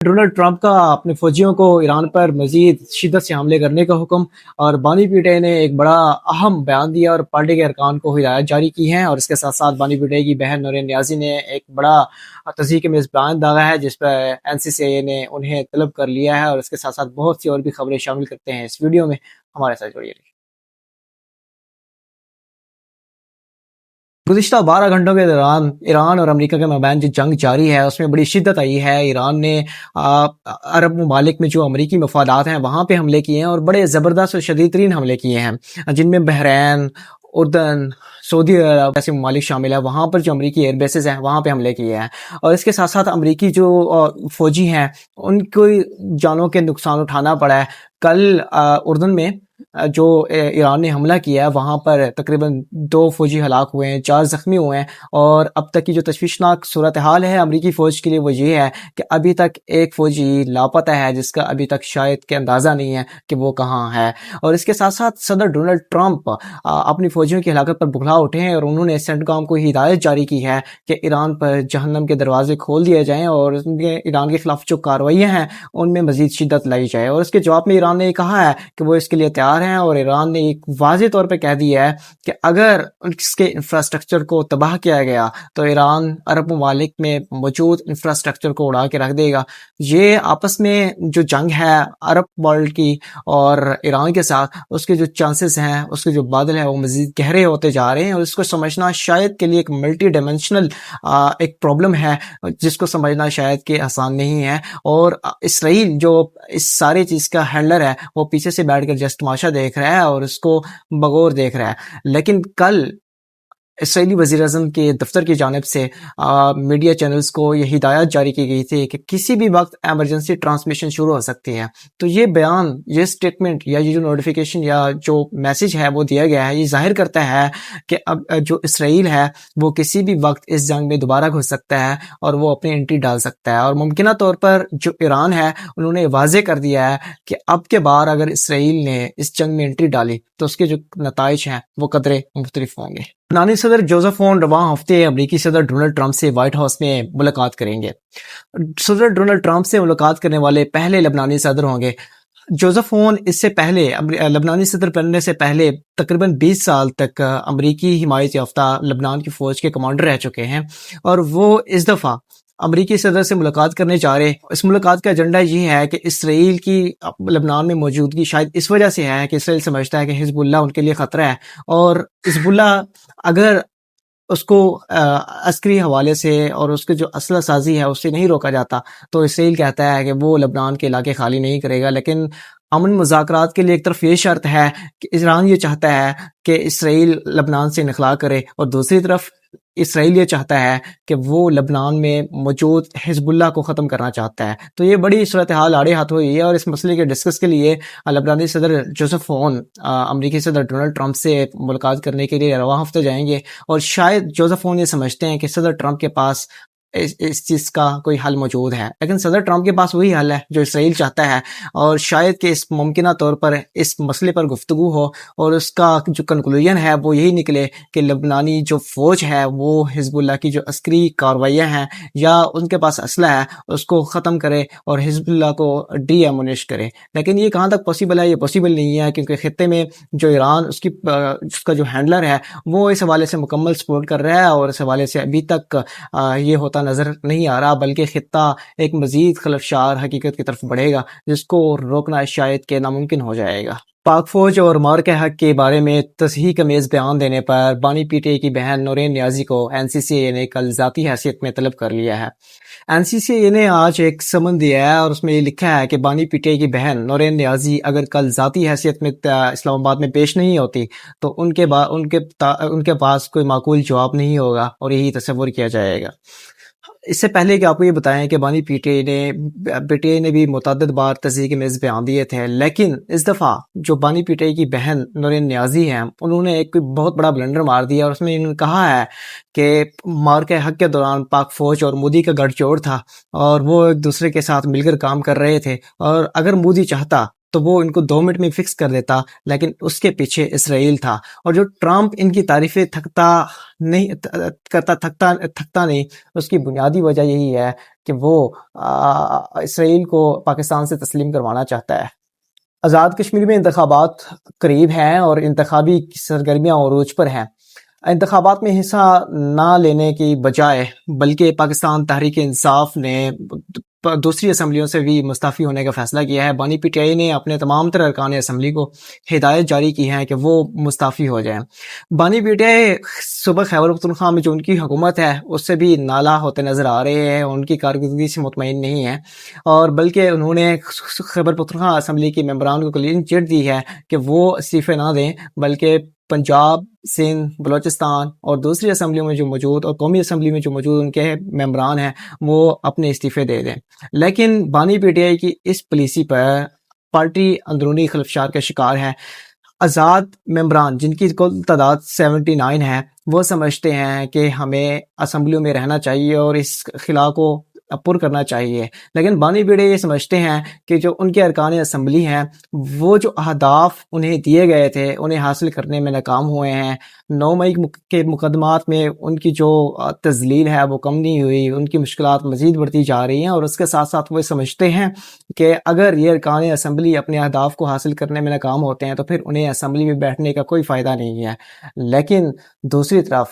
Donald Trump کا اپنے فوجیوں کو ایران پر مزید شدت سے حملے کرنے کا حکم، اور بانی پیٹے نے ایک بڑا اہم بیان دیا اور پارٹی کے ارکان کو ہدایت جاری کی ہیں، اور اس کے ساتھ ساتھ بانی پیٹے کی بہن نورین نیازی نے ایک بڑا تصحیح میں اس بیان داغا ہے جس پر NCCA نے انہیں طلب کر لیا ہے، اور اس کے ساتھ ساتھ بہت سی اور بھی خبریں شامل کرتے ہیں اس ویڈیو میں، ہمارے ساتھ جڑیے رہیے۔ گزشتہ 12 گھنٹوں کے دوران ایران اور امریکہ کے مابین جو جنگ جاری ہے اس میں بڑی شدت آئی ہے۔ ایران نے عرب ممالک میں جو امریکی مفادات ہیں وہاں پہ حملے کیے ہیں، اور بڑے زبردست اور شدید ترین حملے کیے ہیں، جن میں بحرین، اردن، سعودی عرب ایسے ممالک شامل ہیں۔ وہاں پر جو امریکی ایئر بیسز ہیں وہاں پہ حملے کیے ہیں، اور اس کے ساتھ ساتھ امریکی جو فوجی ہیں ان کو جانوں کے نقصان اٹھانا پڑا ہے۔ کل اردن میں جو ایران نے حملہ کیا ہے وہاں پر تقریباً 2 فوجی ہلاک ہوئے ہیں، 4 زخمی ہوئے ہیں، اور اب تک کی جو تشویشناک صورتحال ہے امریکی فوج کے لیے وہ یہ ہے کہ ابھی تک ایک فوجی لاپتہ ہے جس کا ابھی تک شاید کہ اندازہ نہیں ہے کہ وہ کہاں ہے۔ اور اس کے ساتھ ساتھ صدر ڈونلڈ ٹرمپ اپنی فوجیوں کی ہلاکت پر بکھلا اٹھے ہیں، اور انہوں نے سینٹکام کو ہدایت جاری کی ہے کہ ایران پر جہنم کے دروازے کھول دیے جائیں، اور ایران کے خلاف جو کارروائیاں ہیں ان میں مزید شدت لائی جائے۔ اور اس کے جواب میں ایران نے یہ کہا ہے کہ وہ اس کے لیے تیار ہیں، اور ایران نے ایک واضح طور پہ کہہ دیا ہے کہ اگر اس کے انفراسٹرکچر کو تباہ کیا گیا تو ایران عرب ممالک میں موجود انفراسٹرکچر کو اڑا کے رکھ دے گا۔ یہ آپس میں جو جنگ ہے عرب ورلڈ کی اور ایران کے ساتھ، اس کے جو چانسز ہیں، اس کے جو بادل ہیں وہ مزید گہرے ہوتے جا رہے ہیں، اور اس کو سمجھنا شاید کے لیے ایک ملٹی ڈائمینشنل ایک پرابلم ہے جس کو سمجھنا شاید کہ آسان نہیں ہے۔ اور اسرائیل جو اس سارے چیز کا ہینڈلر ہے وہ پیچھے سے بیٹھ کر جسٹ تماشا دیکھ رہا ہے اور اس کو بغور دیکھ رہا ہے۔ لیکن کل اسرائیلی وزیر اعظم کے دفتر کی جانب سے میڈیا چینلز کو یہ ہدایت جاری کی گئی تھی کہ کسی بھی وقت ایمرجنسی ٹرانسمیشن شروع ہو سکتی ہے۔ تو یہ بیان، یہ سٹیٹمنٹ یا یہ جو نوٹیفیکیشن یا جو میسج ہے وہ دیا گیا ہے، یہ ظاہر کرتا ہے کہ اب جو اسرائیل ہے وہ کسی بھی وقت اس جنگ میں دوبارہ گھس سکتا ہے اور وہ اپنی انٹری ڈال سکتا ہے۔ اور ممکنہ طور پر جو ایران ہے انہوں نے واضح کر دیا ہے کہ اب کے بار اگر اسرائیل نے اس جنگ میں انٹری ڈالی تو اس کے جو نتائج ہیں وہ قدرے مختلف ہوں گے۔ لبنانی صدر جوزف اون رواں ہفتے امریکی صدر ڈونلڈ ٹرمپ سے وائٹ ہاؤس میں ملاقات کریں گے۔ صدر ڈونلڈ ٹرمپ سے ملاقات کرنے والے پہلے لبنانی صدر ہوں گے۔ جوزف اون اس سے پہلے لبنانی صدر بننے سے پہلے تقریباً 20 سال تک امریکی حمایت یافتہ لبنان کی فوج کے کمانڈر رہ چکے ہیں، اور وہ اس دفعہ امریکی صدر سے ملاقات کرنے جا رہے۔ اس ملاقات کا ایجنڈا یہ ہے کہ اسرائیل کی لبنان میں موجودگی شاید اس وجہ سے ہے کہ اسرائیل سمجھتا ہے کہ حزب اللہ ان کے لیے خطرہ ہے، اور حزب اللہ اگر اس کو عسکری حوالے سے اور اس کے جو اسلحہ سازی ہے اس سے نہیں روکا جاتا تو اسرائیل کہتا ہے کہ وہ لبنان کے علاقے خالی نہیں کرے گا۔ لیکن امن مذاکرات کے لیے ایک طرف یہ شرط ہے کہ ایران یہ چاہتا ہے کہ اسرائیل لبنان سے انخلا کرے، اور دوسری طرف اسرائیل یہ چاہتا ہے کہ وہ لبنان میں موجود حزب اللہ کو ختم کرنا چاہتا ہے۔ تو یہ بڑی صورتحال آڑے ہاتھ ہوئی ہے، اور اس مسئلے کے ڈسکس کے لیے لبنانی صدر جوزف اون امریکی صدر ڈونلڈ ٹرمپ سے ملاقات کرنے کے لیے رواں ہفتے جائیں گے، اور شاید جوزف اون یہ سمجھتے ہیں کہ صدر ٹرمپ کے پاس اس چیز کا کوئی حل موجود ہے، لیکن صدر ٹرمپ کے پاس وہی حل ہے جو اسرائیل چاہتا ہے، اور شاید کہ اس ممکنہ طور پر اس مسئلے پر گفتگو ہو، اور اس کا جو کنکلوژن ہے وہ یہی نکلے کہ لبنانی جو فوج ہے وہ حزب اللہ کی جو عسکری کارروائیاں ہیں یا ان کے پاس اسلحہ ہے اس کو ختم کرے اور حزب اللہ کو ڈی ایمونش کرے۔ لیکن یہ کہاں تک پاسبل ہے؟ یہ پاسبل نہیں ہے، کیونکہ خطے میں جو ایران اس کا جو ہینڈلر ہے وہ اس حوالے سے مکمل سپورٹ کر رہا ہے، اور اس حوالے سے ابھی تک یہ ہوتا نظر نہیں آ رہا، بلکہ خطہ ایک مزید خلفشار حقیقت کی طرف بڑھے گا جس کو روکنا شاید کہ ناممکن ہو جائے گا۔ پاک فوج اور مارکہ حق کے بارے میں تصحیح امیز بیان دینے پر بانی پی ٹی اے کی بہن نورین نیازی کو NCCA نے کل ذاتی حیثیت میں طلب کر لیا ہے۔ NCCA نے آج ایک سمن دیا ہے اور اس میں یہ لکھا ہے کہ بانی پی ٹی اے کی بہن نورین نیازی اگر کل ذاتی حیثیت میں اسلام آباد میں پیش نہیں ہوتی تو ان کے پاس کوئی معقول جواب نہیں ہوگا، اور یہی تصور کیا جائے گا۔ اس سے پہلے کہ آپ کو یہ بتائیں کہ بانی پی ٹی اے نے بھی متعدد بار تصحیح امیز بیان دیے تھے، لیکن اس دفعہ جو بانی پی ٹی اے کی بہن نورین نیازی ہیں انہوں نے ایک بہت بڑا بلنڈر مار دیا، اور اس میں انہوں نے کہا ہے کہ مارکہ حق کے دوران پاک فوج اور مودی کا گٹھ جوڑ تھا، اور وہ ایک دوسرے کے ساتھ مل کر کام کر رہے تھے، اور اگر مودی چاہتا تو وہ ان کو 2 منٹ میں فکس کر دیتا، لیکن اس کے پیچھے اسرائیل تھا۔ اور جو ٹرمپ ان کی تعریفیں تھکتا نہیں، اس کی بنیادی وجہ یہی ہے کہ وہ اسرائیل کو پاکستان سے تسلیم کروانا چاہتا ہے۔ آزاد کشمیر میں انتخابات قریب ہیں اور انتخابی سرگرمیاں عروج پر ہیں۔ انتخابات میں حصہ نہ لینے کی بجائے بلکہ پاکستان تحریک انصاف نے دوسری اسمبلیوں سے بھی مستعفی ہونے کا فیصلہ کیا ہے۔ بانی پی ٹی آئی نے اپنے تمام تر ارکان اسمبلی کو ہدایت جاری کی ہے کہ وہ مستعفی ہو جائیں۔ بانی پی ٹی آئی صوبہ خیبر پختونخوا میں جو ان کی حکومت ہے اس سے بھی نالا ہوتے نظر آ رہے ہیں، ان کی کارکردگی سے مطمئن نہیں ہے، اور بلکہ انہوں نے خیبر پختونخوا اسمبلی کے ممبران کو کلین چٹ دی ہے کہ وہ استعفے نہ دیں، بلکہ پنجاب، سندھ، بلوچستان اور دوسری اسمبلیوں میں جو موجود اور قومی اسمبلی میں جو موجود ان کے ممبران ہیں وہ اپنے استعفے دے دیں۔ لیکن بانی پی ٹی آئی کی اس پالیسی پر پارٹی اندرونی خلفشار کا شکار ہے۔ آزاد ممبران جن کی کل تعداد 79 ہے، وہ سمجھتے ہیں کہ ہمیں اسمبلیوں میں رہنا چاہیے اور اس خلا کو پر کرنا چاہیے، لیکن بانی بیڑے یہ سمجھتے ہیں کہ جو ان کے ارکان اسمبلی ہیں وہ جو اہداف انہیں دیے گئے تھے انہیں حاصل کرنے میں ناکام ہوئے ہیں۔ 9 مئی کے مقدمات میں ان کی جو تذلیل ہے وہ کم نہیں ہوئی، ان کی مشکلات مزید بڑھتی جا رہی ہیں، اور اس کے ساتھ ساتھ وہ سمجھتے ہیں کہ اگر یہ ارکان اسمبلی اپنے اہداف کو حاصل کرنے میں ناکام ہوتے ہیں تو پھر انہیں اسمبلی میں بیٹھنے کا کوئی فائدہ نہیں ہے۔ لیکن دوسری طرف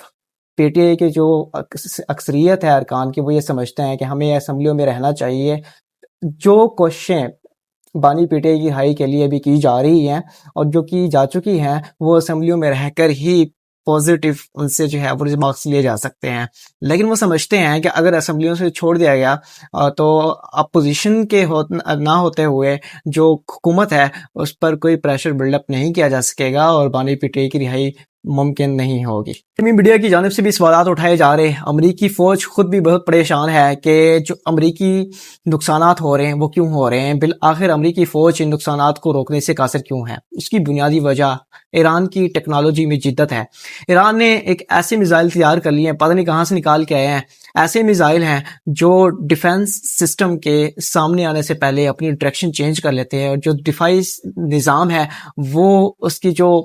پی ٹی آئی کے جو اکثریت ہے ارکان کی، وہ یہ سمجھتے ہیں کہ ہمیں اسمبلیوں میں رہنا چاہیے۔ جو کوششیں بانی پی ٹی آئی کی رہائی کے لیے بھی کی جا رہی ہیں اور جو کی جا چکی ہیں، وہ اسمبلیوں میں رہ کر ہی پازیٹیو ان سے جو ہے وہ مارکس لیے جا سکتے ہیں، لیکن وہ سمجھتے ہیں کہ اگر اسمبلیوں سے چھوڑ دیا گیا تو اپوزیشن کے نہ ہوتے ہوئے جو حکومت ہے اس پر کوئی پریشر بلڈ اپ نہیں کیا جا سکے گا اور بانی پی ٹی آئی کی رہائی ممکن نہیں ہوگی۔ میڈیا کی جانب سے بھی سوالات اٹھائے جا رہے ہیں۔ امریکی فوج خود بھی بہت پریشان ہے کہ جو امریکی نقصانات ہو رہے ہیں وہ کیوں ہو رہے ہیں، بالآخر امریکی فوج ان نقصانات کو روکنے سے قاصر کیوں ہے؟ اس کی بنیادی وجہ ایران کی ٹیکنالوجی میں جدت ہے۔ ایران نے ایک ایسے میزائل تیار کر لیے ہیں، پتہ نہیں کہاں سے نکال کے آئے ہیں، ایسے میزائل ہیں جو ڈیفنس سسٹم کے سامنے آنے سے پہلے اپنی ڈائریکشن چینج کر لیتے ہیں، اور جو دفاعی نظام ہے وہ اس کی جو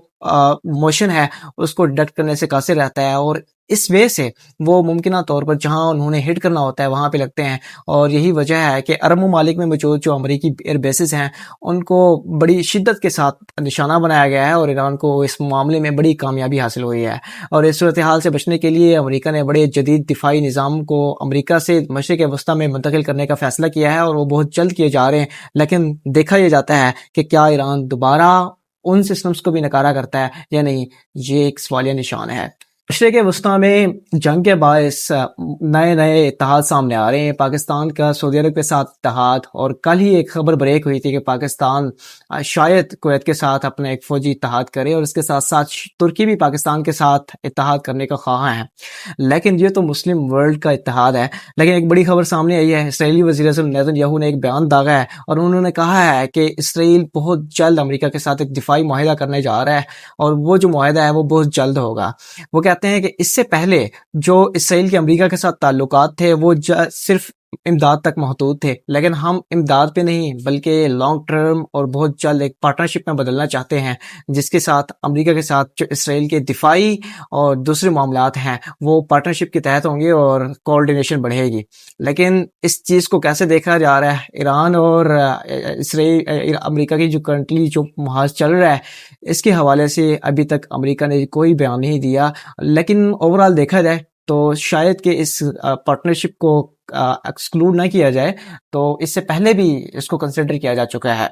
موشن ہے اس کو ڈیٹیکٹ کرنے سے قاصر رہتا ہے، اور اس وجہ سے وہ ممکنہ طور پر جہاں انہوں نے ہٹ کرنا ہوتا ہے وہاں پہ لگتے ہیں، اور یہی وجہ ہے کہ عرب ممالک میں موجود جو امریکی ایئر بیسز ہیں ان کو بڑی شدت کے ساتھ نشانہ بنایا گیا ہے، اور ایران کو اس معاملے میں بڑی کامیابی حاصل ہوئی ہے۔ اور اس صورتحال سے بچنے کے لیے امریکہ نے بڑے جدید دفاعی نظام کو امریکہ سے مشرق وسطیٰ میں منتقل کرنے کا فیصلہ کیا ہے، اور وہ بہت جلد کیے جا رہے ہیں، لیکن دیکھا یہ جاتا ہے کہ کیا ایران دوبارہ ان سسٹمز کو بھی نکارا کرتا ہے یا نہیں، یہ ایک سوالیہ نشان ہے۔ مشرق وسطیٰ میں جنگ کے باعث نئے اتحاد سامنے آ رہے ہیں، پاکستان کا سعودی عرب کے ساتھ اتحاد، اور کل ہی ایک خبر بریک ہوئی تھی کہ پاکستان شاید کویت کے ساتھ اپنا ایک فوجی اتحاد کرے، اور اس کے ساتھ ساتھ ترکی بھی پاکستان کے ساتھ اتحاد کرنے کا خواہاں ہے، لیکن یہ تو مسلم ورلڈ کا اتحاد ہے۔ لیکن ایک بڑی خبر سامنے آئی ہے، اسرائیلی وزیر اعظم نیتن یاہو نے ایک بیان داغا ہے، اور انہوں نے کہا ہے کہ اسرائیل بہت جلد امریکہ کے ساتھ ایک دفاعی معاہدہ کرنے جا رہا ہے، اور وہ جو معاہدہ ہے وہ بہت جلد ہوگا۔ وہ کہتے ہیں کہ اس سے پہلے جو اسرائیل کے امریکہ کے ساتھ تعلقات تھے وہ صرف امداد تک محدود تھے، لیکن ہم امداد پہ نہیں بلکہ لانگ ٹرم اور بہت جلد ایک پارٹنرشپ میں بدلنا چاہتے ہیں، جس کے ساتھ امریکہ کے ساتھ جو اسرائیل کے دفاعی اور دوسرے معاملات ہیں وہ پارٹنرشپ کے تحت ہوں گے اور کوآرڈینیشن بڑھے گی۔ لیکن اس چیز کو کیسے دیکھا جا رہا ہے، ایران اور اسرائیل امریکہ کی جو کرنٹلی جو محاذ چل رہا ہے اس کے حوالے سے ابھی تک امریکہ نے کوئی بیان نہیں دیا، لیکن اوورال دیکھا جائے تو شاید کہ اس پارٹنرشپ کو ایکسکلوڈ نہ کیا جائے، تو اس سے پہلے بھی اس کو کنسیڈر کیا جا چکا ہے۔